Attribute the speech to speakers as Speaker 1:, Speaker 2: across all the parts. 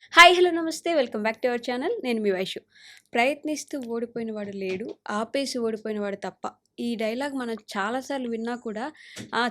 Speaker 1: Hi hello నమస్తే welcome back to our channel. నేను మీ వైషు. ప్రయత్నిస్తూ ఓడిపోయిన వాడు లేడు, ఆపేసి ఓడిపోయిన వాడు తప్ప. ఈ డైలాగ్ మనం చాలాసార్లు విన్నా కూడా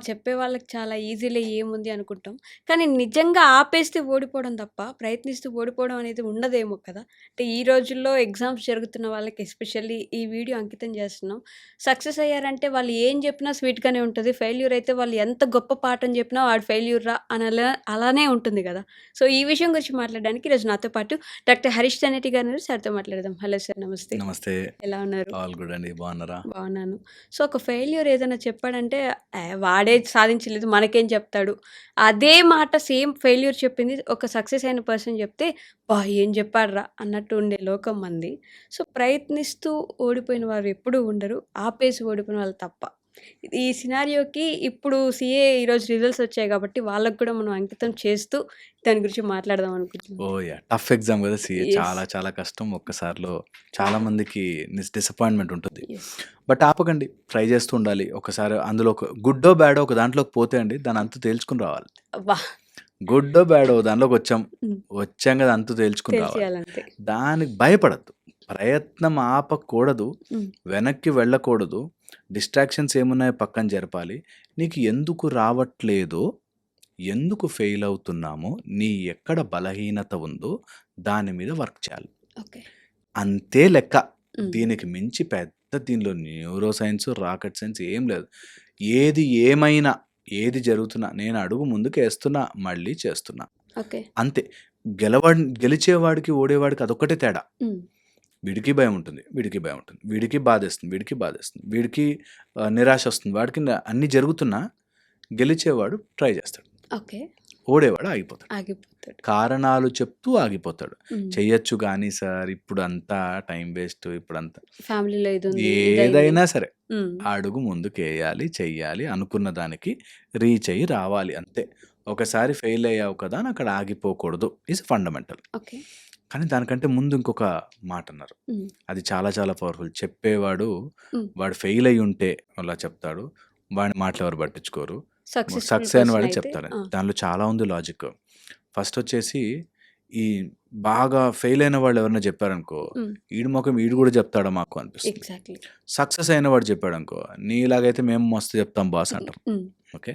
Speaker 1: చెప్పే వాళ్ళకి చాలా ఈజీలే ఏముంది అనుకుంటాం. కానీ నిజంగా ఆపేస్తే ఓడిపోవడం తప్ప ప్రయత్నిస్తూ ఓడిపోవడం అనేది ఉండదేమో కదా. అంటే ఈ రోజుల్లో ఎగ్జామ్స్ జరుగుతున్న వాళ్ళకి ఎస్పెషల్లీ ఈ వీడియో అంకితం చేస్తున్నాం. సక్సెస్ అయ్యారంటే వాళ్ళు ఏం చెప్పినా స్వీట్గానే ఉంటుంది. ఫెయిల్యూర్ అయితే వాళ్ళు ఎంత గొప్ప పాఠం చెప్పినా వాడు ఫెయిల్యూర్ రా అని అలానే ఉంటుంది కదా. సో, ఈ విషయం గురించి మాట్లాడడానికి ఈరోజు నాతో పాటు డాక్టర్ హరీష్ తనేటి గారు ఉన్నారు. సార్‌తో మాట్లాడదాం. హలో సార్, నమస్తే.
Speaker 2: నమస్తే.
Speaker 1: ఎలా ఉన్నారు?
Speaker 2: ఆల్ గుడ్ అండి. బాగున్నారా?
Speaker 1: బాగున్నాను. సో, ఒక ఫెయిల్యూర్ ఏదైనా చెప్పాడంటే వాడే సాధించలేదు మనకేం చెప్తాడు. అదే మాట సేమ్ ఫెయిల్యూర్ చెప్పింది ఒక సక్సెస్ అయిన పర్సన్ చెప్తే, అబ్బా! ఏం చెప్పాడురా అన్నట్టు ఉండే లోకం మనది. సో, ప్రయత్నిస్తూ ఓడిపోయిన వారు ఎప్పుడూ ఉండరు. ఆపేసి ఓడిపోయిన వాళ్ళు తప్ప. ఈ సినారియోకి ఇప్పుడు సీఏ ఈరోజు రిజల్ట్స్ వచ్చాయి కాబట్టి వాళ్ళకి కూడా మనం అంకితం చేస్తూ దాని గురించి మాట్లాడదాం అనుకుంటున్నాం.
Speaker 2: ఓహ్! యాహ్! టఫ్ ఎగ్జామ్ కదా సీఏ.
Speaker 1: యెస్.
Speaker 2: చాలా చాలా కష్టం. ఒక్కసారిలో చాలా మందికి డిసప్పాయింట్‌మెంట్ ఉంటుంది.
Speaker 1: యెస్.
Speaker 2: బట్ ఆపకండి. ట్రై చేస్తూ ఉండాలి. ఒకసారి అందులో ఒక గుడ్డో, బ్యాడో ఒక దాంట్లోకి పోతే అండి దాని అంతు తేల్చుకొని రావాలి.
Speaker 1: అబ్బా!
Speaker 2: గుడ్డో, బ్యాడో దాంట్లోకి వచ్చాం.
Speaker 1: హ్మ్.
Speaker 2: వచ్చాం కదా అంతు తేల్చుకొని రావాలి.
Speaker 1: తెలిసేయాలంతే.
Speaker 2: దానికి భయపడద్దు. ప్రయత్నం ఆపకూడదు.
Speaker 1: హ్మ్.
Speaker 2: వెనక్కి వెళ్ళకూడదు. డిస్ట్రాక్షన్స్ ఏమున్నాయో పక్కన జరపాలి. నీకు ఎందుకు రావట్లేదో, ఎందుకు ఫెయిల్ అవుతున్నామో, నీ ఎక్కడ బలహీనత ఉందో దాని మీద వర్క్ చేయాలి.
Speaker 1: ఓకే.
Speaker 2: అంతే లెక్క.
Speaker 1: హ్మ్.
Speaker 2: దీనికి మించి దీనిలో న్యూరో సైన్స్, రాకెట్ సైన్స్ ఏం లేదు. ఏది ఏమైనా, ఏది జరుగుతున్నా నేను అడుగు ముందుకేస్తున్నా, మళ్ళీ చేస్తున్నా.
Speaker 1: ఓకే.
Speaker 2: అంతే. గెలిచేవాడికి, ఓడేవాడికి అదొక్కటే తేడా.
Speaker 1: హ్మ్.
Speaker 2: వీడికి భయం ఉంటుంది. వీడికి భయం ఉంటుంది. వీడికి బాధేస్తుంది. వీడికి బాధేస్తుంది. వీడికి నిరాశ వస్తుంది. వాడికి అన్నీ జరుగుతున్నా గెలిచేవాడు ట్రై చేస్తాడు.
Speaker 1: ఓకే.
Speaker 2: ఓడేవాడు ఆగిపోతాడు.
Speaker 1: ఆగిపోతాడు.
Speaker 2: కారణాలు చెప్తూ ఆగిపోతాడు.
Speaker 1: హ్మ్.
Speaker 2: చెయ్యొచ్చు గానీ సార్ ఇప్పుడంతా టైం వేస్ట్ ఇప్పుడంతా
Speaker 1: ఫ్యామిలీలో ఇదుంది, ఇదయింది.
Speaker 2: ఏదైనా సరే
Speaker 1: హ్మ్.
Speaker 2: అడుగు ముందుకేయాలి, చెయ్యాలి, అనుకున్న దానికి రీచ్ అయ్యి రావాలి అంతే. ఒకసారి ఫెయిల్ అయ్యావు కదా అని అక్కడ ఆగిపోకూడదు ఈజ్ ఫండమెంటల్.
Speaker 1: ఓకే.
Speaker 2: కానీ దానికంటే ముందు ఇంకొక మాట అన్నారు.
Speaker 1: హ్మ్.
Speaker 2: అది చాలా చాలా పవర్ఫుల్. చెప్పేవాడు
Speaker 1: హ్మ్.
Speaker 2: వాడు ఫెయిల్ అయ్యి ఉంటే అలా చెప్తాడు. వాడి మాటలు ఎవరు పట్టించుకోరు.
Speaker 1: సక్సెస్‌ఫుల్
Speaker 2: సక్సెస్ అయిన
Speaker 1: పర్సన్
Speaker 2: వాడే
Speaker 1: అయితే
Speaker 2: చెప్తాడని. దానిలో చాలా ఉంది లాజిక్. ఫస్ట్ వచ్చేసి ఈ బాగా ఫెయిల్ అయిన వాళ్ళు ఎవరైనా చెప్పారనుకో,
Speaker 1: హ్మ్.
Speaker 2: ఈడి మొఖం ఈడు కూడా చెప్తాడా మాకు అనిపిస్తుంది.
Speaker 1: ఎగ్జాక్ట్‌లీ.
Speaker 2: సక్సెస్ అయిన వాడు చెప్పాడనుకో, నీలాగైతే మేము మస్తు చెప్తాం బాస్ అంటారు.
Speaker 1: హ్మ్.
Speaker 2: ఓకే.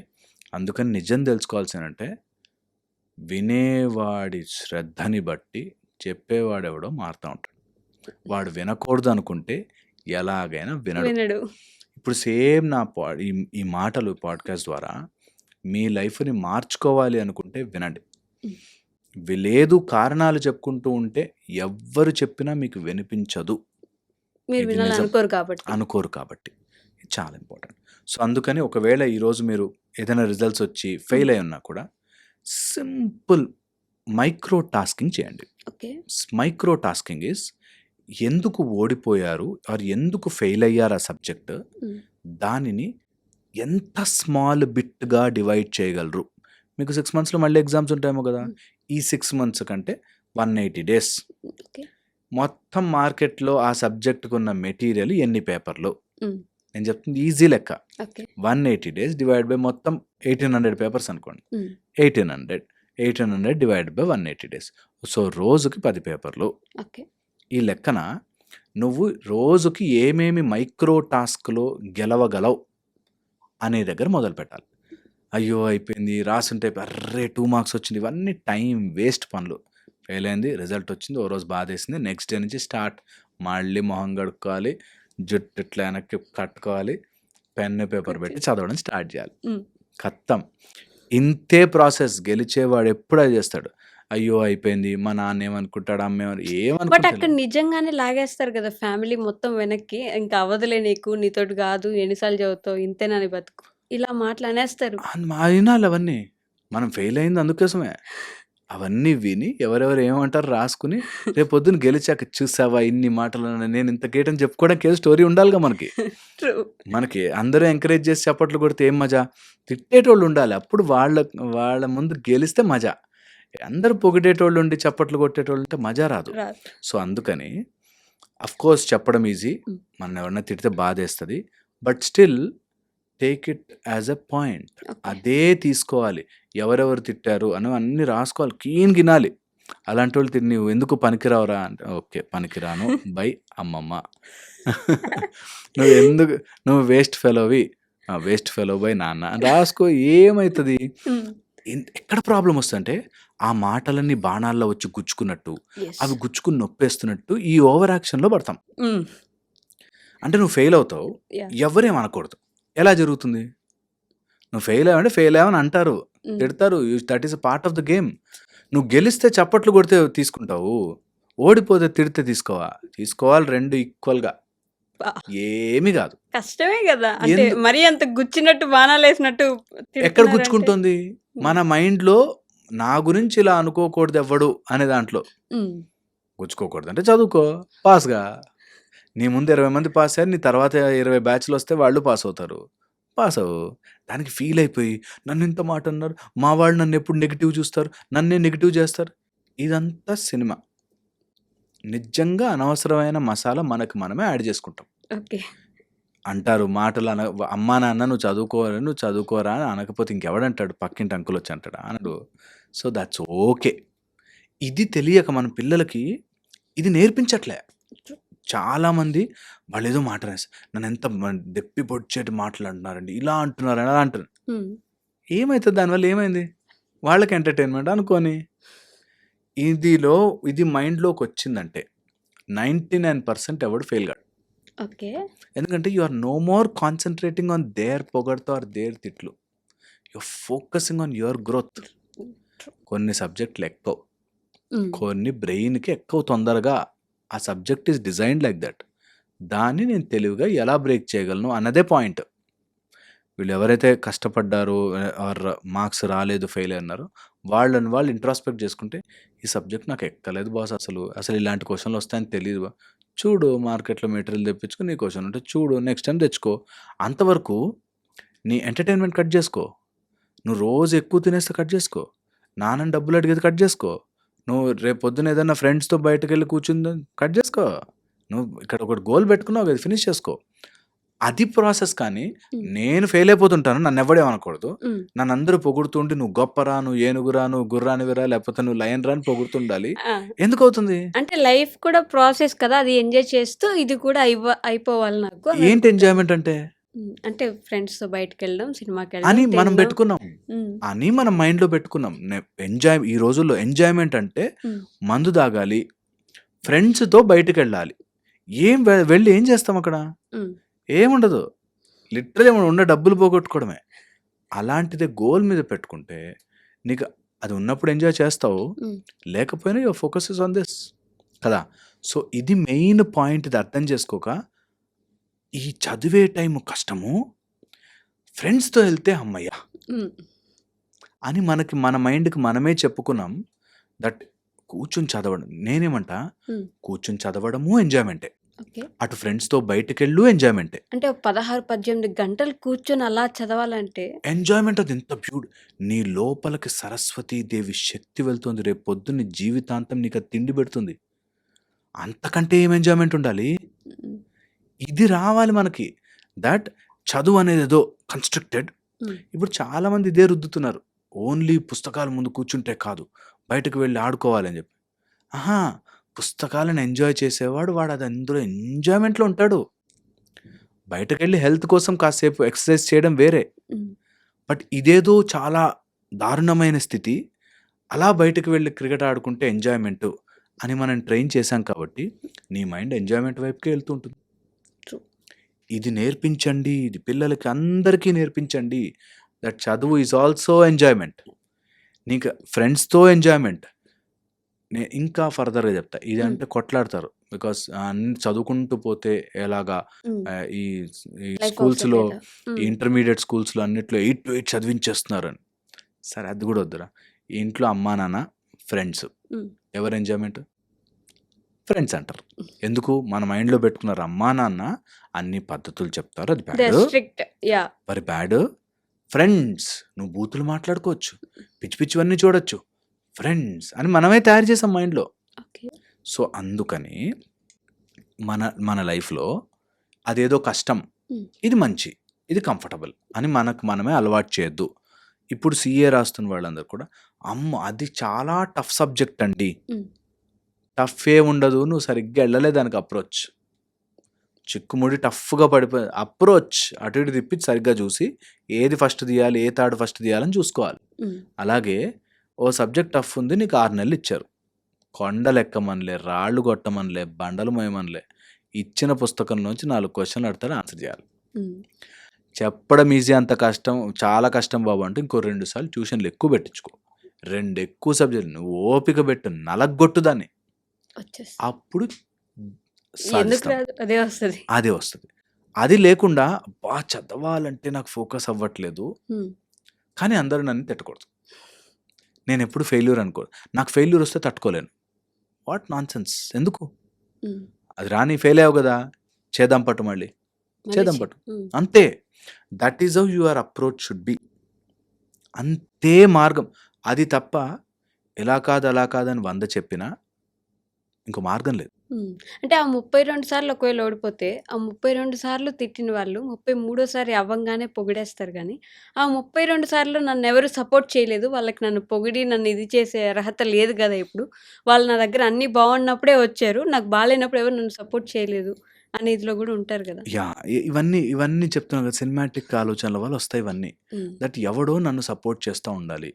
Speaker 2: అందుకని నిజం తెలుసుకోవాల్సిందంటే వినేవాడి శ్రద్ధని బట్టి చెప్పేవాడెవడో మారుతా ఉంటాడు. వాడు వినకూడదు అనుకుంటే ఎలాగైనా వినడు.
Speaker 1: వినడు.
Speaker 2: ఇప్పుడు సేమ్ నా ఈ మాటలు పాడ్కాస్ట్ ద్వారా మీ లైఫ్ని మార్చుకోవాలి అనుకుంటే వినండి.
Speaker 1: హ్మ్.
Speaker 2: లేదు కారణాలు చెప్పుకుంటూ ఉంటే ఎవ్వరు చెప్పినా మీకు వినిపించదు.
Speaker 1: మీరు
Speaker 2: ఇది నిజం.
Speaker 1: వినాలనుకోరు కాబట్టి.
Speaker 2: అనుకోరు కాబట్టి ఇది చాలా ఇంపార్టెంట్. సో అందుకని ఒకవేళ ఈరోజు మీరు ఏదైనా రిజల్ట్స్ వచ్చి ఫెయిల్ అయి ఉన్నా కూడా సింపుల్ మైక్రో టాస్కింగ్ చేయండి.
Speaker 1: ఓకే.
Speaker 2: మైక్రో టాస్కింగ్ ఈజ్ ఎందుకు ఓడిపోయారు ఆర్ ఎందుకు ఫెయిల్ అయ్యారు ఆ సబ్జెక్ట్,
Speaker 1: హ్మ్.
Speaker 2: దానిని ఎంత స్మాల్ బిట్గా డివైడ్ చేయగలరు. మీకు 6 మంత్స్లో మళ్ళీ ఎగ్జామ్స్ ఉంటాయేమో కదా.
Speaker 1: హ్మ్.
Speaker 2: ఈ 6 మంత్స్ కంటే 180 డేస్
Speaker 1: ఓకే.
Speaker 2: మొత్తం మార్కెట్లో ఆ సబ్జెక్ట్కి ఉన్న మెటీరియల్ ఎన్ని పేపర్లు,
Speaker 1: హ్మ్.
Speaker 2: నేను చెప్తుంది ఈజీ లెక్క.
Speaker 1: ఓకే.
Speaker 2: 180 డేస్ డివైడ్ బై మొత్తం 1800 పేపర్స్ అనుకోండి.
Speaker 1: హ్మ్.
Speaker 2: 1800 డివైడ్ బై 180 డేస్. సో రోజుకి 10 పేపర్లు.
Speaker 1: ఓకే.
Speaker 2: ఈ లెక్కన నువ్వు రోజుకి ఏమేమి మైక్రో టాస్క్లో గెలవగలవు అనే దగ్గర మొదలు పెట్టాలి. అయ్యో అయిపోయింది రాసుంటే అర్రే 2 మార్క్స్ వచ్చింది, ఇవన్నీ టైం వేస్ట్ పనులు. ఫెయిల్ అయింది, రిజల్ట్ వచ్చింది, ఓ రోజు బాధేసింది, నెక్స్ట్ డే నుంచి స్టార్ట్. మళ్ళీ మొహం కడుక్కోవాలి, జుట్టు ఇట్లా వెనక్కి కట్టుకోవాలి, పెన్ను పేపర్ పెట్టి చదవడం స్టార్ట్ చేయాలి.
Speaker 1: హ్మ్.
Speaker 2: ఖతం. ఇంతే ప్రాసెస్. గెలిచేవాడు ఎప్పుడు అది చేస్తాడు. అయ్యో అయిపోయింది, మా నాన్న ఏమనుకుంటాడు, అమ్మ
Speaker 1: బట్ అక్కడ
Speaker 2: ఏమనుకుంటాడు.
Speaker 1: నిజంగానే లాగేస్తారు కదా ఫ్యామిలీ మొత్తం వెనక్కి. ఇంకా అవ్వదులే నీకు, నీతోటి కాదు, ఎన్నిసార్లు చదువుతావు, ఇంతేనా నీ బతుకు, ఇలా మాటలు అనేస్తారు.
Speaker 2: వినాలి అవన్నీ. మనం ఫెయిల్ అయింది అందుకోసమే. అవన్నీ విని ఎవరెవరు ఏమంటారు రాసుకుని రేపు పొద్దున గెలిచాక చూసావా ఇన్ని మాటలు నేను ఇంత గ్రేట్ అని చెప్పుకోవడానికి ఏదో స్టోరీ ఉండాలిగా మనకి.
Speaker 1: ట్రూ.
Speaker 2: మనకి అందరూ ఎంకరేజ్ చేసి చప్పట్లు కొడితే ఏం మజా. తిట్టేటోళ్ళు ఉండాలి, అప్పుడు వాళ్ళ ముందు గెలిస్తే మజా. అందరూ పొగిడేటోళ్ళు ఉండి చప్పట్లు కొట్టేటోళ్ళు ఉంటే మజా రాదు.
Speaker 1: రాదు.
Speaker 2: సో అందుకని కోర్స్ చెప్పడం ఈజీ,
Speaker 1: హ్మ్.
Speaker 2: మన ఎవరన్నా తిడితే బాధేస్తుంది, but still take it as a point.
Speaker 1: Okay.
Speaker 2: అదే తీసుకోవాలి. ఎవరెవరు తిట్టారు అని అన్నీ రాసుకోవాలి, క్లీన్ గినాలి. అలాంటోళ్ళు నువ్వు ఎందుకు పనికిరావురా అంటే, ఓకే పనికిరాను బై అమ్మమ్మ. నువ్వు వేస్ట్ ఫెలోవి, వేస్ట్ ఫెలో బై నాన్న అని రాసుకో. ఏమైతుంది?
Speaker 1: హ్మ్.
Speaker 2: ఎక్కడ ప్రాబ్లం వస్తుందంటే ఆ మాటలన్నీ బాణాల్లో వచ్చి గుచ్చుకున్నట్టు,
Speaker 1: యెస్.
Speaker 2: అవి గుచ్చుకుని నొప్పేస్తున్నట్టు ఈ ఓవర్ యాక్షన్‌లో పడతాం.
Speaker 1: హ్మ్.
Speaker 2: అంటే నువ్వు ఫెయిల్ అవుతావు.
Speaker 1: యాహ్!
Speaker 2: ఎవ్వరేం అనకూడదు. ఎలా జరుగుతుంది? నువ్వు ఫెయిల్ అయ్యావంటే ఫెయిల్ అయ్యావని అంటారు.
Speaker 1: హ్మ్.
Speaker 2: తిడతారు. That is a part of the game. నువ్వు గెలిస్తే చప్పట్లు కొడితే తీసుకుంటావు. ఓడిపోతే తిడితే తీసుకోవా? తీసుకోవాలి 2 ఈక్వల్‌గా.
Speaker 1: అబ్బా!
Speaker 2: ఏమీ గాదు.
Speaker 1: కష్టమే గదా! అంటే
Speaker 2: ఎందు
Speaker 1: మరీ అంత గుచ్చినట్టు బాణాలేసినట్టు
Speaker 2: ఎక్కడ
Speaker 1: తిడుతున్నారంటే
Speaker 2: గుచ్చుకుంటుంది?
Speaker 1: హ్మ్.
Speaker 2: మన మైండ్‌లో నా గురించి ఇలా అనుకోకూడదెవ్వడు అనే దాంట్లో.
Speaker 1: హ్మ్.
Speaker 2: గుచ్చుకోకూడదంటే చదువుకో, పాస్‌గా. నీ ముందు 20 మంది పాస్ అయ్యారు. నీ తర్వాత 20 బ్యాచ్‌లొస్తే వాళ్ళు పాస్ అవుతారు. పాస్ అవ్వు. దానికి ఫీల్ అయిపోయి నన్నింత మాట అన్నారు. మా వాళ్ళు నన్నెప్పుడు నెగెటివ్ చూస్తారు. నన్నే నెగెటివ్ చేస్తారు. ఇదంతా సినిమా. నిజంగా అనవసరమైన మసాలా మనకు మనమే యాడ్ చేసుకుంటాం.
Speaker 1: ఓకే.
Speaker 2: అంటారు మాటలు అమ్మా నాన్న నువ్వు చదువుకోరా అని అనకపోతే ఇంకెవడంటాడు? పక్కింటి అంకుల్ వచ్చి అంటాడా? అనడు. So that's okay. ఇది తెలియక మన పిల్లలకి ఇది నేర్పించట్లే.
Speaker 1: ట్రూ.
Speaker 2: చాలామంది వాళ్ళేదో మాట అనేస్తారు. నన్నెంత దెప్పి పొడిచేటి మాటలు అంటున్నారండి. ఇలా అంటున్నారని అలా అంటారు.
Speaker 1: హ్మ్.
Speaker 2: ఏమైతది దానివల్ల ఏమైంది? వాళ్ళకి ఎంటర్‌టైన్‌మెంట్ అనుకోని. ఇది మైండ్‌లోకొచ్చిందంటే 99% ఎవడు ఫెయిల్ గాడు.
Speaker 1: ఓకే.
Speaker 2: ఎందుకంటే you are no more concentrating on their పొగడ్త ఆర్ దేర్ తిట్లు. You are focusing on your growth.
Speaker 1: True.
Speaker 2: కొన్ని సబ్జెక్టులు ఎక్కవు.
Speaker 1: హ్మ్.
Speaker 2: కొన్ని బ్రెయిన్‌కి ఎక్కవు తొందరగా. ఆ subject is designed like that. దాన్ని నేను తెలివిగా ఎలా బ్రేక్ చేయగలను అన్నదే పాయింట్. వీళ్ళు ఎవరైతే కష్టపడ్డారో ఆర్ మార్క్స్ రాలేదు, ఫెయిల్ అన్నారో వాళ్ళని వాళ్ళు ఇంట్రాస్పెక్ట్ చేసుకుంటే, ఈ సబ్జెక్ట్ నాకు ఎక్కలేదు బాస్ అసలు ఇలాంటి క్వెషన్‌లు వస్తాయని తెలీదు. చూడు మార్కెట్‌లో మెటీరియల్ తెప్పించుకొని నీ క్వెషన్ ఉంటే చూడు నెక్స్ట్ టైమ్ తెచ్చుకో. అంతవరకు నీ ఎంటర్‌టైన్‌మెంట్ కట్ చేసుకో. నువ్వు రోజు ఎక్కువ తినేస్తే కట్ చేసుకో. నాన్నని డబ్బులు అడిగేది కట్ చేసుకో. నువ్వు రేపు పొద్దున ఏదైనా ఫ్రెండ్స్‌తో బయటకెళ్ళి కూర్చుంది కట్ చేసుకో. నువ్వు ఇక్కడ ఒకటి గోల్ పెట్టుకున్నావు కదా! ఫినిష్ చేసుకో. అది ప్రాసెస్ కానీ,
Speaker 1: హ్మ్.
Speaker 2: నేను ఫెయిల్ అయిపోతుంటాను. నన్నెవ్వడేమనకూడదు.
Speaker 1: హ్మ్.
Speaker 2: నన్నందరూ పొగుడుతుంటే నువ్వు గొప్పరా, నువ్వు ఏనుగురా, నువ్వు గుర్రానివిరా, లేకపోతే నువ్వు లయన్‌రా అని పొగుడుతుండాలి.
Speaker 1: ఆ!
Speaker 2: ఎందుకవుతుంది?
Speaker 1: అంటే లైఫ్ కూడా ప్రాసెస్ కదా! అది ఎంజాయ్ చేస్తూ ఇది కూడా అయిపోవాలి నాకు అని
Speaker 2: ఏంటి
Speaker 1: అనుకుంటారు.
Speaker 2: ఎంజాయ్‌మెంట్ అంటే?
Speaker 1: హ్మ్. అంటే ఫ్రెండ్స్‌తో బయటికెళ్ళడం,
Speaker 2: అని
Speaker 1: సినిమాకెళ్ళడం,
Speaker 2: మనం
Speaker 1: తినడం.
Speaker 2: పెట్టుకున్నాం.
Speaker 1: హ్మ్.
Speaker 2: అని మనం మైండ్‌లో పెట్టుకున్నాం. ఈ రోజుల్లో ఎంజాయ్‌మెంట్ అంటే
Speaker 1: హ్మ్.
Speaker 2: మందు తాగాలి, ఫ్రెండ్స్‌తో బయటికెళ్ళాలి. వెళ్లి ఏం చేస్తాం అక్కడ?
Speaker 1: హ్మ్.
Speaker 2: ఏముండదు. లిటరల్లీ ఉన్న డబ్బులు పోగొట్టుకోవడమే. అలాంటిదే గోల్ మీద పెట్టుకుంటే, నీకు అది ఉన్నప్పుడు ఎంజాయ్ చేస్తావు.
Speaker 1: హ్మ్.
Speaker 2: లేకపోయినా your focus is on this కదా! సో, ఇది మెయిన్ పాయింట్. ఇది అర్థం చేసుకోక, ఈ చదివే టైం కష్టము, ఫ్రెండ్స్‌తో ఎళ్తే హమ్మయ్య!
Speaker 1: హ్మ్.
Speaker 2: అని మన మైండ్‌కి మనమే చెప్పుకున్నాం. దట్ కూర్చొని చదవడం నేనేమంటా,
Speaker 1: హ్మ్.
Speaker 2: కూర్చొని చదవడము ఎంజాయ్‌మెంటే.
Speaker 1: ఓకే.
Speaker 2: అటు ఫ్రెండ్స్‌తో బయటికెళ్ళు ఎంజాయ్‌మెంటే.
Speaker 1: అంటే ఒక 16, 18 గంటలు కూర్చొని అలా చదవాలంటే
Speaker 2: ఎంజాయ్‌మెంట్ అది ఎంత నీ లోపలికి సరస్వతీ దేవి శక్తి వెళ్తుంది. రేపు పొద్దున్న జీవితాంతం నీకది తిండి పెడుతుంది. అంతకంటే ఏం ఎంజాయ్‌మెంట్ ఉండాలి?
Speaker 1: హ్మ్.
Speaker 2: ఇది రావాలి మనకి. దట్ చదువనేదేదో కన్‌స్ట్రక్టెడ్.
Speaker 1: హ్మ్.
Speaker 2: ఇప్పుడు చాలామంది ఇదే రుద్దుతున్నారు. ఓన్లీ పుస్తకాల ముందు కూర్చుంటే కాదు. బయటకు వెళ్లి ఆడుకోవాలని చెప్పి. అహా! పుస్తకాలను ఎంజాయ్ చేసేవాడు అది అందులో ఎంజాయ్‌మెంట్‌లో ఉంటాడు. బయటకెళ్ళి హెల్త్ కోసం కాసేపు ఎక్సర్‌సైజ్ చేయడం వేరే.
Speaker 1: హ్మ్.
Speaker 2: బట్ ఇదేదో చాలా దారుణమైన స్థితి. అలా బయటకు వెళ్లి క్రికెట్ ఆడుకుంటే ఎంజాయ్‌మెంటు అని మనం ట్రైన్ చేశాం కాబట్టి, నీ మైండ్ ఎంజాయ్‌మెంట్ వైపుకే ఎళ్తూ ఉంటుంది.
Speaker 1: ట్రూ.
Speaker 2: ఇది నేర్పించండి. ఇది పిల్లలకి అందరికీ నేర్పించండి. దట్ చదువు ఈజ్ ఆల్సో ఎంజాయ్‌మెంట్. నీకు ఫ్రెండ్స్‌తో ఎంజాయ్‌మెంట్. ఇంకా ఫర్దర్‌గా చెప్తా.
Speaker 1: హ్మ్.
Speaker 2: ఇదంటే కొట్లాడతారు. బికాస్ అన్నీ చదువుకుంటూ పోతే ఎలాగా
Speaker 1: హ్మ్.
Speaker 2: ఈ ఈ
Speaker 1: లైఫ్
Speaker 2: స్కూల్స్‌లో
Speaker 1: అవుతలేదా? హ్మ్.
Speaker 2: ఇంటర్మీడియేట్ స్కూల్స్‌లో అన్నిట్లో 8-8 చదివించేస్తున్నారని. సరే అది కూడా వద్దురా. ఇంట్లో అమ్మా, నాన్న, ఫ్రెండ్స్.
Speaker 1: హ్మ్.
Speaker 2: ఎవరు ఎంజాయ్‌మెంట్? ఫ్రెండ్స్ అంటారు. ఎందుకు? మన మైండ్‌లో పెట్టుకున్నారు అమ్మా, నాన్న అన్ని పద్ధతులు చెప్తారు. అది
Speaker 1: they
Speaker 2: bad.
Speaker 1: Are strict. Yeah!
Speaker 2: మరి బ్యాడు. ఫ్రెండ్స్ నువ్వు బూతులు మాట్లాడుకోవచ్చు. పిచ్చి పిచ్చివన్నీ చూడొచ్చు. ఫ్రెండ్స్ అని మనమే తయారు చేసాం మైండ్‌లో.
Speaker 1: ఓకే.
Speaker 2: సో, అందుకని మన మన లైఫ్‌లో అదేదో కష్టం.
Speaker 1: హ్మ్.
Speaker 2: ఇది మంచి. ఇది కంఫర్టబుల్ అని మనకు మనమే అలవాటు చేయొద్దు. ఇప్పుడు సీఏ రాస్తున్న వాళ్ళందరూ కూడా అమ్మ! అది చాలా టఫ్ సబ్జెక్ట్ అండి.
Speaker 1: హ్మ్.
Speaker 2: టఫ్ ఏముండదు. నువ్వు సరిగ్గా ఎళ్ళలే దానికి అప్రోచ్. చిక్కుముడి టఫ్‌గా పడిపోయి అప్రోచ్ అటు ఇటు తిప్పి సరిగ్గా చూసి ఏది ఫస్ట్ తీయాలి, ఏ తాడు ఫస్ట్ తీయాలని చూసుకోవాలి.
Speaker 1: హ్మ్.
Speaker 2: అలాగే ఓ సబ్జెక్ట్ టఫ్ ఉంది. నీకు 6 నెలలు ఇచ్చారు. కొండలెక్కమనలే, రాళ్ళు కొట్టమనలే, బండలు మోయమనలే. ఇచ్చిన పుస్తకంలోంచి 4 క్వెషన్‌లు అడతాడు ఆన్సర్ చేయాలి.
Speaker 1: హ్మ్.
Speaker 2: చెప్పడం ఈజీ అంత కష్టం, చాలా కష్టం బాబు అంటే ఇంకో 2 సార్లు ట్యూషన్‌లు ఎక్కువ పెట్టించుకో. 2 ఎక్కువ సబ్జెక్టులు నువ్వు ఓపిక పెట్టు, నలగొట్టు దాన్ని.
Speaker 1: వచ్చేస్తది.
Speaker 2: అప్పుడు
Speaker 1: ఎందుకు
Speaker 2: సాధిస్తాం.
Speaker 1: రాదు? అదే వస్తది.
Speaker 2: అదే వస్తది. అది లేకుండా అబ్బా! చదవాలంటే నాకు ఫోకస్ అవ్వట్లేదు.
Speaker 1: హ్మ్.
Speaker 2: కానీ అందరూ నన్ను తిట్టకూడదు. నేనెప్పుడు ఫెయిల్యూర్ అనుకోను. నాకు ఫెయిల్యూర్ వస్తే తట్టుకోలేను. వాట్ నాన్‌సెన్స్ ఎందుకు?
Speaker 1: హ్మ్.
Speaker 2: అది రాని ఫెయిల్ అయ్యావు గదా! చేద్దాం పట్టు మళ్ళీ.
Speaker 1: మళ్ళీ
Speaker 2: చేద్దాం
Speaker 1: చె
Speaker 2: పట్టు.
Speaker 1: హ్మ్.
Speaker 2: అంతే. That is how your approach should be. అంతే మార్గం. అది తప్ప ఇలా కాదు, అలా కాదని 100 చెప్పినా ఇంకో మార్గం లేదు.
Speaker 1: హ్మ్. అంటే ఆ 32 సార్లు ఒకవేళ ఓడిపోతే, ఆ 32 సార్లు తిట్టిన వాళ్ళు 33 అవ్వంగానే పొగిడేస్తారు గానీ, ఆ 32 సార్లు నన్నెవరు సపోర్ట్ చేయలేదు. వాళ్ళకి నన్ను పొగిడి నన్ను ఇది చేసే అర్హత లేదు గదా! ఇప్పుడు. వాళ్ళు నా దగ్గర అన్నీ బావున్నప్పుడే వచ్చారు. నాకు బాలేనప్పుడు ఎవరు నన్ను సపోర్ట్ చేయలేదు అనే ఇదిలో గూడా ఉంటారు గదా!
Speaker 2: యాహ్! ఇవన్నీ చెప్తున్నాను కదా! సినిమాటిక్ ఆలోచనల వల్ల వస్తాయి ఇవన్నీ.
Speaker 1: హ్మ్.
Speaker 2: దట్ ఎవడో నన్ను సపోర్ట్ చేస్తా ఉండాలి.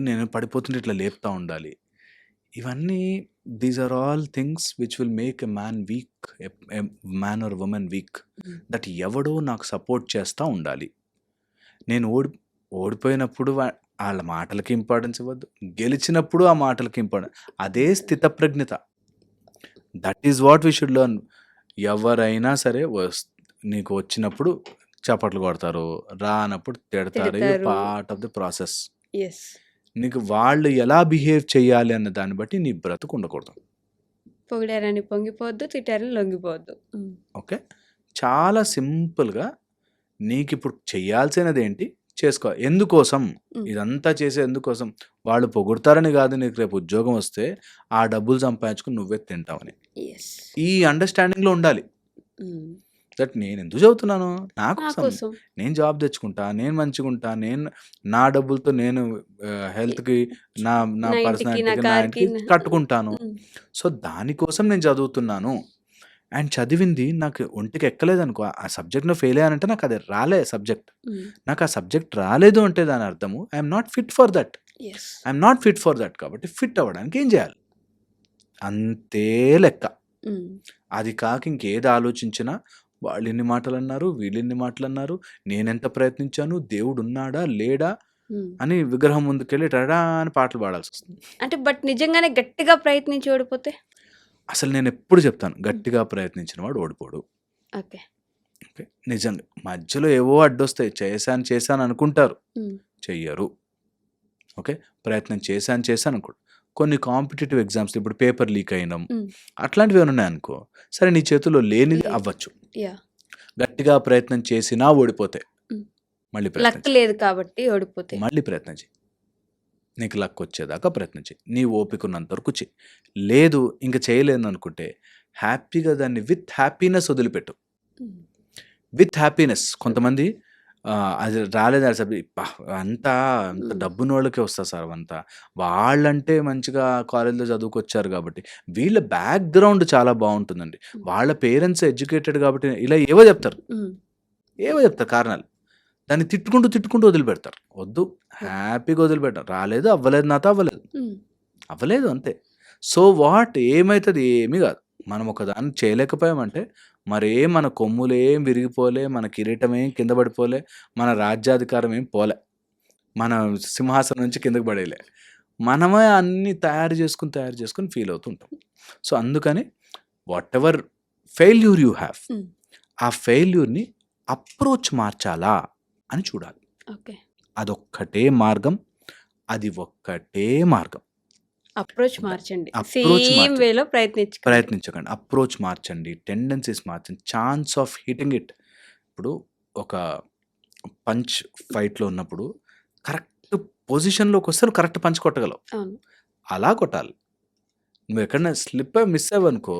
Speaker 2: నేను పడిపోతుంటే ఇట్లా లేపుతా ఉండాలి. ఇవన్నీ these are all things which will make a man weak. A man or woman weak.
Speaker 1: Hmm.
Speaker 2: That ఎవడో నాకు సపోర్ట్ చేస్తా ఉండాలి. నేను ఓడిపోయినప్పుడు ఆళ్ళ మాటలకి ఇంపార్టెన్స్ ఇవ్వద్దు. గెలిచినప్పుడు ఆ మాటలకి ఇంపార్టెన్స్. అదే స్థితప్రజ్ఞత. That is what we should learn. ఎవరైనా సరే నీకు వచ్చినప్పుడు చప్పట్లు కొడతారు. రానప్పుడు తిడతారు. ఇది
Speaker 1: తిడతారు.
Speaker 2: Part of the process.
Speaker 1: Yes.
Speaker 2: నీకు వాళ్ళు ఎలా బిహేవ్ చేయాలి అన్న దాన్ని బట్టి నీ బ్రతుకు ఉండకూడదు.
Speaker 1: పొగిడారని పొంగిపోవద్దు, తిట్టారని లొంగిపోవద్దు. హ్మ్.
Speaker 2: ఓకే. చాలా సింపుల్‌గా నీకిప్పుడు చేయాల్సినదేంటి చేసుకో. ఎందుకోసం?
Speaker 1: హ్మ్.
Speaker 2: ఇదంతా చేసేది ఎందుకోసం? వాళ్ళు పొగుడుతారని గాదు నీకు రేపు ఉద్యోగం వస్తే, ఆ డబ్బులు సంపాదించుకొని నువ్వే తింటావని.
Speaker 1: యెస్.
Speaker 2: ఈ అండర్‌స్టాండింగ్‌లో ఉండాలి.
Speaker 1: హ్మ్.
Speaker 2: దట్ నేనెందుకు చదువుతున్నాను? నా
Speaker 1: నా
Speaker 2: కోసం.
Speaker 1: కోసం.
Speaker 2: నేను జాబ్ తెచ్చుకుంటా. నేను మంచిగుంటా. నా డబ్బులతో నేను
Speaker 1: ఎ
Speaker 2: హెల్త్‌కి, నా నా
Speaker 1: నా ఇంటికి, నా
Speaker 2: పర్సనాలిటీకి, నా
Speaker 1: కార్‌కి
Speaker 2: ఇంటికి కట్టుకుంటాను.
Speaker 1: హ్మ్.
Speaker 2: సో, దానికోసం నేను చదువుతున్నాను. అండ్ చదివింది నాకు ఒంటికి ఎక్కలేదనుకో, ఆ సబ్జెక్ట్‌లో ఫెయిల్ అయ్యానంటే నాకది రాలే సబ్జెక్ట్.
Speaker 1: హ్మ్.
Speaker 2: నాకు ఆ సబ్జెక్ట్ రాలేదు అంటే దాని అర్థము I'm not fit for that.
Speaker 1: Yes.
Speaker 2: I'm not fit for that కాబట్టి ఫిట్ అవ్వడానికి ఏం చేయాలి? అంతే లెక్క.
Speaker 1: హ్మ్.
Speaker 2: అది కాక ఇంకేది ఆలోచించినా వాళ్ళిన్ని మాటలన్నారు, వీళ్ళిన్ని మాటలన్నారు, నేనెంత ప్రయత్నించాను, దేవుడున్నాడా? లేడా?
Speaker 1: హ్మ్.
Speaker 2: అని విగ్రహం ముందుకెళ్ళి టడా అని పాటలు పాడాల్సొస్తుంది.
Speaker 1: అంటే బట్ నిజంగానే గట్టిగా ప్రయత్నించి ఓడిపోతే?
Speaker 2: అసలు నేనెప్పుడు చెప్తాను,
Speaker 1: హ్మ్.
Speaker 2: గట్టిగా ప్రయత్నించిన వాడు ఓడిపోడు.
Speaker 1: ఓకే.
Speaker 2: ఓకే. నిజంగా. మధ్యలో ఏవో అడ్డొస్తాయి. చేశాను అనుకుంటారు.
Speaker 1: హ్మ్.
Speaker 2: చెయ్యరు. ఓకే. ప్రయత్నం చేశాను అనుకోండి. కొన్ని కాంపిటీటివ్ ఎగ్జామ్స్ ఇప్పుడు పేపర్ లీక్ అయ్యడం,
Speaker 1: హ్మ్.
Speaker 2: అట్లాంటివేమైనా ఉన్నాయనుకో, సరే నీ చేతుల్లో లేనిది
Speaker 1: లేదు.
Speaker 2: అవ్వచ్చు.
Speaker 1: యాహ్!
Speaker 2: గట్టిగా ప్రయత్నం చేసినా ఓడిపోతే
Speaker 1: హ్మ్.
Speaker 2: మళ్ళీ ప్రయత్నం
Speaker 1: లక్
Speaker 2: చెయి.
Speaker 1: లేదు కాబట్టి ఓడిపోతే.
Speaker 2: మళ్ళీ ప్రయత్నం చెయి. నీకు లక్ వచ్చేదాకా ప్రయత్నం చెయి. నీ ఓపిక ఉన్నంత వరకు చెయి. లేదు ఇంక చేయలేననుకుంటే హ్యాపీగా దాన్ని విత్ హ్యాపీనెస్ వదిలిపెట్టు.
Speaker 1: హ్మ్.
Speaker 2: With happiness. కొంతమంది అది రాలేదు ఆ సబ్జెక్ట్ అంతా అంత
Speaker 1: హ్మ్.
Speaker 2: డబ్బున్నోళ్ళకే వస్తది సార్ అవంతా. వాళ్ళంటే మంచిగా కాలేజ్‌లో చదువుకొచ్చారు కాబట్టి. వీళ్ళ బ్యాక్‌గ్రౌండ్ చాలా బావుంటుందండి.
Speaker 1: హ్మ్.
Speaker 2: వాళ్ళ పేరెంట్స్ ఎడ్యుకేటెడ్ కాబట్టి ఇలా ఏవో చెప్తారు.
Speaker 1: హ్మ్.
Speaker 2: ఏవో చెప్తారు కారణాలు. దాన్ని తిట్టుకుంటూ వదిలిపెడతారు. వద్దు.
Speaker 1: వద్దు.
Speaker 2: హ్యాపీగా వదిలిపెట్టాలి. రాలేదు, అవ్వలేదు నాతో అవ్వలేదు.
Speaker 1: హ్మ్.
Speaker 2: అవ్వలేదు అంతే. సో వాట్ ఏమైతది? ఏమీ గాదు. మనం ఒకదాన్ని చేయలేకపోయామంటే మరేం మన కొమ్ములేం విరిగిపోలే, మన కిరీటమేం కింద పడిపోలే, మన రాజ్యాధికారం ఏం పోలే. మన సింహాసనం నుంచి కిందకి పడేయలే. మనమే అన్నీ తయారు చేసుకొని ఫీల్ అవుతూ ఉంటాం. సో అందుకని వాటెవర్ ఫెయిల్యూర్ యూ హావ్,
Speaker 1: హ్మ్.
Speaker 2: ఆ ఫెయిల్యూర్‌ని అప్రోచ్ మార్చాలా అని చూడాలి.
Speaker 1: ఓకే.
Speaker 2: అదొక్కటే మార్గం. అది ఒక్కటే మార్గం.
Speaker 1: అప్రోచ్
Speaker 2: ద
Speaker 1: మార్చండి.
Speaker 2: అప్రోచ్
Speaker 1: సేమ్
Speaker 2: మార్చండి.
Speaker 1: వేలో ప్రయత్నించకండి.
Speaker 2: ప్రయత్నించకండి. అప్రోచ్ మార్చండి. టెండెన్సీస్ మార్చండి. Chance of hitting it. ఇప్పుడు ఒక పంచ్ ఫైట్‌లో ఉన్నప్పుడు కరెక్ట్ పొజిషన్‌లోకొస్తే నువ్వు కరెక్ట్ పంచ్ కొట్టగలవు.
Speaker 1: అవును.
Speaker 2: అలా కొట్టాలి. నువ్వెక్కడైనా స్లిప్ అయి మిస్ అయ్యావనుకో,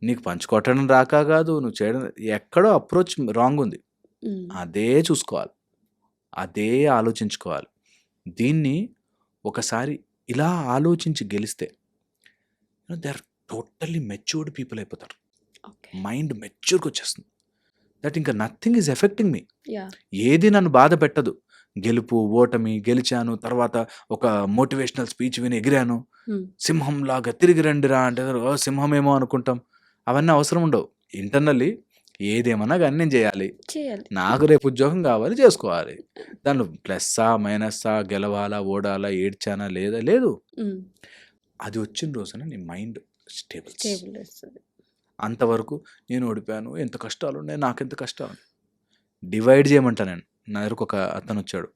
Speaker 2: నీకు పంచ్ కొట్టడం రాక కాదు, నువ్వు చేయడం ఎక్కడో అప్రోచ్ రాంగ్ ఉంది.
Speaker 1: హ్మ్.
Speaker 2: అదే చూసుకోవాలి. అదే ఆలోచించుకోవాలి. దీన్ని ఒకసారి ఇలా ఆలోచించి గెలిస్తే they are totally matured people అయిపోతారు.
Speaker 1: ఓకే.
Speaker 2: మైండ్ మెచ్యూర్గా వచ్చేస్తుంది. దట్ ఇంకా nothing is affecting me.
Speaker 1: Yeah!
Speaker 2: ఏది నన్ను బాధ పెట్టదు. గెలుపు, ఓటమి, గెలిచాను, తర్వాత ఒక మోటివేషనల్ స్పీచ్ విని ఎగిరాను,
Speaker 1: హ్మ్.
Speaker 2: సింహంలాగా తిరిగి రండిరా అంటే ఓ సింహమేమో అనుకుంటాం. అవన్నీ అవసరం ఉండవు. ఇంటర్నల్లీ ఏదేమన్నా కానీ నేను చేయాలి.
Speaker 1: చేయాలి.
Speaker 2: నాకు రేపు ఉద్యోగం కావాలి, చేసుకోవాలి. దానిలో ప్లస్సా, మైనస్సా, గెలవాలా, ఓడాలా, ఏడ్చానా లేదా లేదు.
Speaker 1: హ్మ్.
Speaker 2: అది వచ్చిన రోజున నీ మైండ్ స్టేబుల్.
Speaker 1: స్టేబుల్ వస్తది.
Speaker 2: అంతవరకు నేను ఓడిపోయాను, ఎంత కష్టాలు ఉన్నాయి, నాకెంత కష్టాలు డివైడ్ చేయమంటా నేను. నా దగ్గరకు ఒక అతను వచ్చాడు,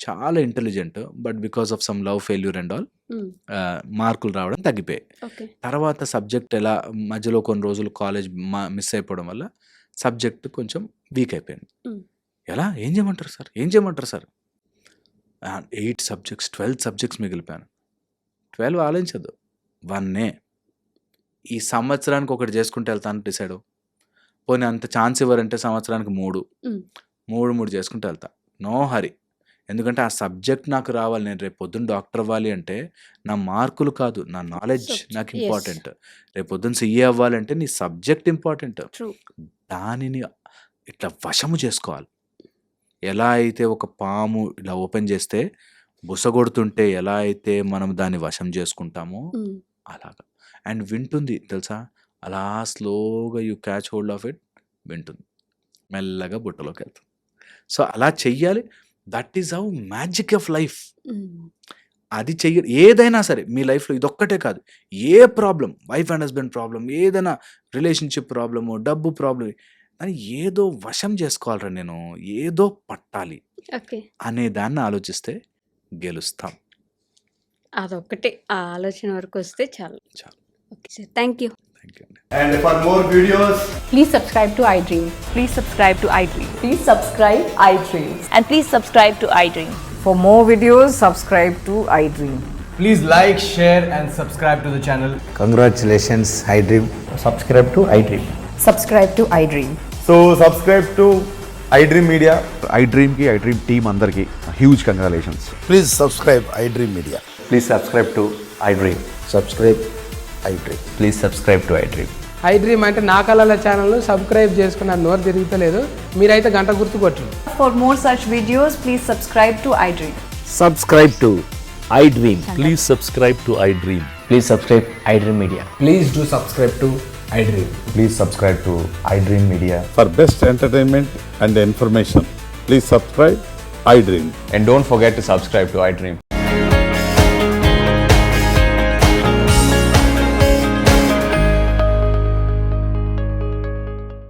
Speaker 2: చాలా intelligent, but because of some love failure and all
Speaker 1: హ్మ్.
Speaker 2: మార్కులు రావడం తగ్గిపోయాయి.
Speaker 1: ఓకే.
Speaker 2: తర్వాత సబ్జెక్ట్ ఎలా మధ్యలో కొన్ని రోజులు కాలేజ్ మిస్ అయిపోవడం వల్ల సబ్జెక్ట్ కొంచెం వీక్ అయిపోయింది.
Speaker 1: హ్మ్.
Speaker 2: ఎలా ఏం చేయమంటారు సార్, ఏం చేయమంటారు సార్? 8 సబ్జెక్ట్స్ 12 సబ్జెక్ట్స్ మిగిలిపోయాను. 12 ఆలోచించద్దు, 1 ఈ సంవత్సరానికి ఒకటి చేసుకుంటూ వెళ్తాను డిసైడ్. పోనీ అంత ఛాన్స్ ఇవ్వరంటే సంవత్సరానికి 3
Speaker 1: హ్మ్.
Speaker 2: 3 చేసుకుంటూ వెళ్తా. నో హరి. ఎందుకంటే ఆ సబ్జెక్ట్ నాకు రావాలి. నేను రేపు పొద్దున్న డాక్టర్ అవ్వాలి అంటే నా మార్కులు కాదు, నా నాలెడ్జ్ నాకు
Speaker 1: యెస్.
Speaker 2: ఇంపార్టెంట్. రేపు పొద్దున్న సీఏ అవ్వాలంటే నీ సబ్జెక్ట్ ఇంపార్టెంట్.
Speaker 1: ట్రూ.
Speaker 2: దానిని ఇట్లా వశము చేసుకోవాలి. ఎలా అయితే ఒక పాము ఇలా ఓపెన్ చేస్తే బుసగొడుతుంటే ఎలా అయితే మనం దాన్ని వశం చేసుకుంటామో
Speaker 1: హ్మ్.
Speaker 2: అలాగా. అండ్ వింటుంది తెలుసా, అలా స్లోగా you catch hold of it, వింటుంది, మెల్లగా బుట్టలోకి వెళ్తుంది. సో అలా చెయ్యాలి. That is how magic of life.
Speaker 1: Hmm.
Speaker 2: అది చెయ్య ఏదైనా సరే మీ లైఫ్లో ఇదొక్కటే కాదు, ఏ problem, wife and husband problem, ఏదైనా రిలేషన్షిప్ ప్రాబ్లము, డబ్బు ప్రాబ్లం, అని ఏదో వశం చేసుకోవాలరా నేను, ఏదో పట్టాలి
Speaker 1: ఓకే.
Speaker 2: అనే దాన్ని ఆలోచిస్తే గెలుస్తాం.
Speaker 1: అదొక్కటే. ఆ ఆలోచన వరకు వస్తే చాలు.
Speaker 2: చాలు.
Speaker 1: Okay sir. Thank you.
Speaker 2: Thank you అండి.
Speaker 3: And for more videos,
Speaker 4: Please subscribe to iDream.
Speaker 5: Please subscribe to iDream.
Speaker 4: Please subscribe iDream.
Speaker 5: And please subscribe to iDream.
Speaker 4: For more videos, subscribe to iDream.
Speaker 3: please like, share, and subscribe to the channel.
Speaker 6: Congratulations, iDream.
Speaker 7: Subscribe to iDream.
Speaker 4: Subscribe to iDream.
Speaker 3: So subscribe to iDream Media.
Speaker 8: iDream ki iDream team andarki huge congratulations.
Speaker 6: Please subscribe iDream Media.
Speaker 7: Please subscribe to iDream.
Speaker 6: Subscribe iDream.
Speaker 7: Please subscribe to iDream.
Speaker 9: iDream అంటే నా కళల channel subscribe చేసుకున్న నోరు తిరుగుతలేదు, మీరైతే గంట గుర్తు కొట్టండి.
Speaker 4: For more such videos, please subscribe to iDream.
Speaker 7: Subscribe to iDream.
Speaker 10: Please subscribe to iDream.
Speaker 7: Please subscribe iDream Media.
Speaker 3: Please do subscribe to iDream.
Speaker 7: Please subscribe to iDream Media.
Speaker 8: For best entertainment and information, please subscribe iDream.
Speaker 7: And don't forget to subscribe to iDream.